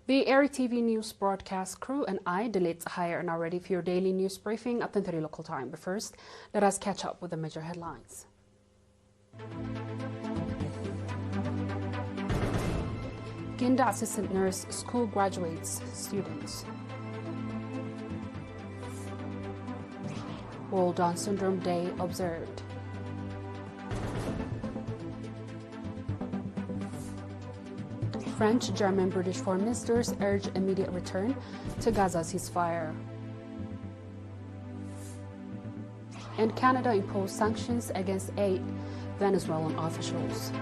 The ERi-TV news broadcast crew and I, Delit Hire, are now ready for your daily news briefing at 10:30 local time. But first, let us catch up with the major headlines. Ginda assistant nurse school graduates students. World Down Syndrome Day observed. French, German, British foreign ministers urge immediate return to Gaza ceasefire. And Canada imposed sanctions against 8 Venezuelan officials.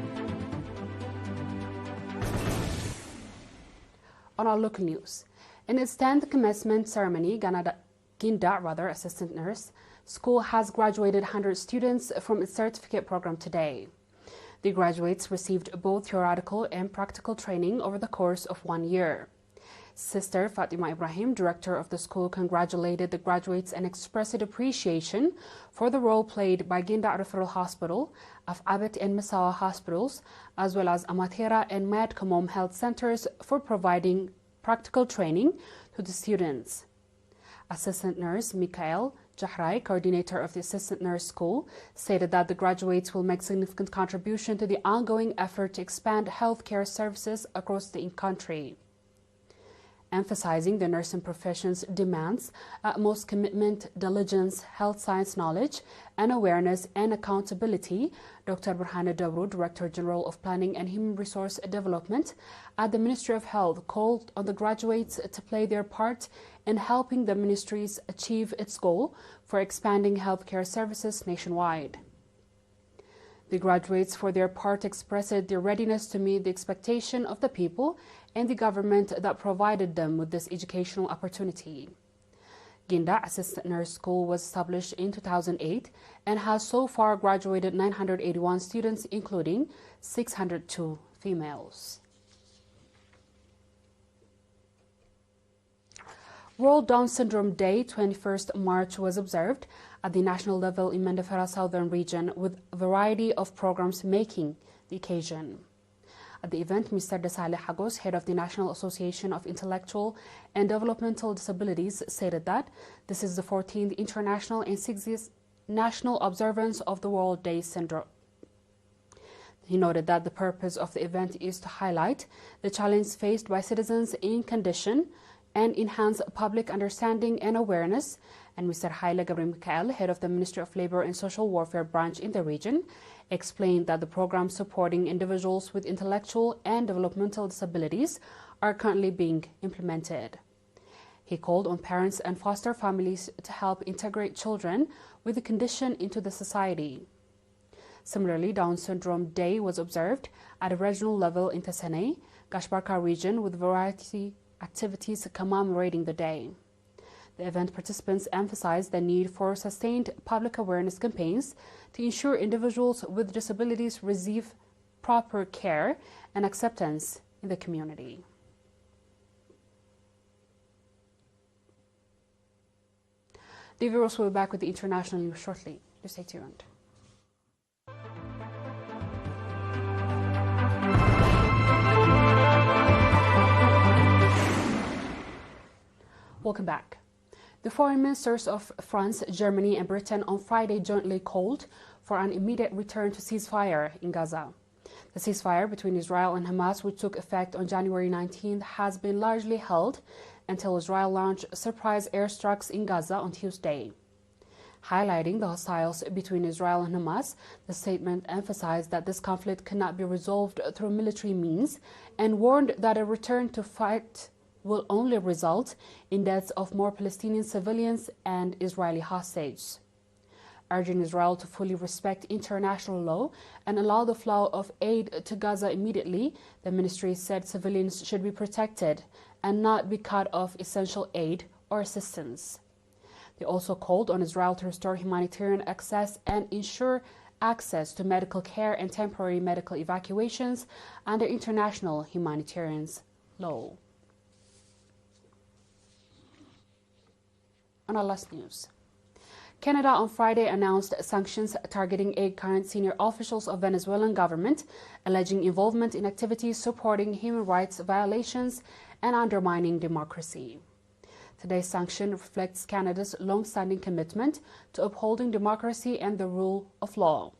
On our local news, in its 10th commencement ceremony, Ginda, assistant nurse, school has graduated 100 students from its certificate program today. The graduates received both theoretical and practical training over the course of 1 year. Sister Fatima Ibrahim, director of the school, congratulated the graduates and expressed appreciation for the role played by Ginda Referral Hospital, Afabet and Masawa hospitals, as well as Amatera and Madkamom health centers for providing practical training to the students. Assistant nurse Mikhail Jahrai, coordinator of the assistant nurse school, stated that the graduates will make significant contribution to the ongoing effort to expand healthcare services across the country. Emphasizing the nursing profession's demands utmost commitment, diligence, health science knowledge, and awareness and accountability, Dr. Burhana Dabru, Director General of Planning and Human Resource Development at the Ministry of Health, called on the graduates to play their part in helping the ministries achieve its goal for expanding healthcare services nationwide. The graduates, for their part, expressed their readiness to meet the expectation of the people and the government that provided them with this educational opportunity. Ginda Assistant Nurse School was established in 2008 and has so far graduated 981 students, including 602 females. World Down Syndrome Day, 21st March, was observed at the national level in Mandafara Southern region, with a variety of programs making the occasion. At the event, Mr. Desale Hagos, head of the National Association of Intellectual and Developmental Disabilities, stated that this is the 14th international and 60th national observance of the World Day Syndrome. He noted that the purpose of the event is to highlight the challenge faced by citizens in condition and enhance public understanding and awareness. And Mr. Haile Gabriel Mikhail, head of the Ministry of Labor and Social Welfare branch in the region, explained that the programs supporting individuals with intellectual and developmental disabilities are currently being implemented. He called on parents and foster families to help integrate children with the condition into the society. Similarly, Down Syndrome Day was observed at a regional level in Tesane, Gashbarka region, with variety activities commemorating the day. The event participants emphasized the need for sustained public awareness campaigns to ensure individuals with disabilities receive proper care and acceptance in the community. The viewers will be back with the international news shortly. Just stay tuned. Welcome back. The foreign ministers of France, Germany, and Britain on Friday jointly called for an immediate return to ceasefire in Gaza. The ceasefire between Israel and Hamas, which took effect on January 19th, has been largely held until Israel launched surprise airstrikes in Gaza on Tuesday. Highlighting the hostiles between Israel and Hamas, the statement emphasized that this conflict cannot be resolved through military means and warned that a return to fight will only result in deaths of more Palestinian civilians and Israeli hostages. Urging Israel to fully respect international law and allow the flow of aid to Gaza immediately, the ministry said civilians should be protected and not be cut off essential aid or assistance. They also called on Israel to restore humanitarian access and ensure access to medical care and temporary medical evacuations under international humanitarian law. On our last news, Canada on Friday announced sanctions targeting 8 current senior officials of Venezuelan government, alleging involvement in activities supporting human rights violations and undermining democracy. Today's sanction reflects Canada's long-standing commitment to upholding democracy and the rule of law.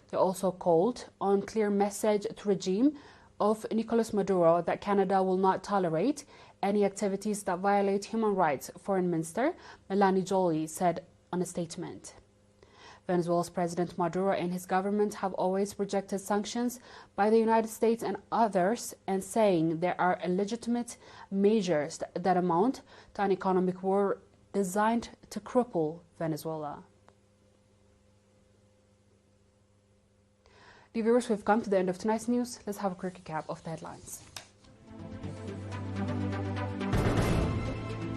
They also called on a clear message to regime of Nicolas Maduro that Canada will not tolerate any activities that violate human rights, Foreign Minister Melanie Joly said on a statement. Venezuela's President Maduro and his government have always rejected sanctions by the United States and others, and saying there are illegitimate measures that amount to an economic war designed to cripple Venezuela. Dear viewers, we've come to the end of tonight's news. Let's have a quick recap of the headlines.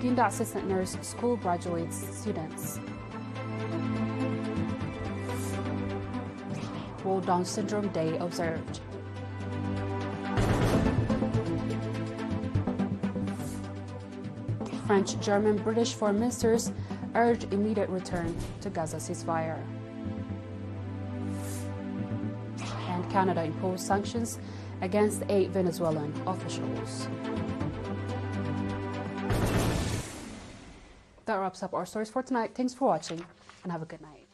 Ginda Assistant Nurse School graduates students. World Down Syndrome Day observed. French, German, British foreign ministers urge immediate return to Gaza ceasefire. And Canada imposed sanctions against 8 Venezuelan officials. That wraps up our stories for tonight. Thanks for watching and have a good night.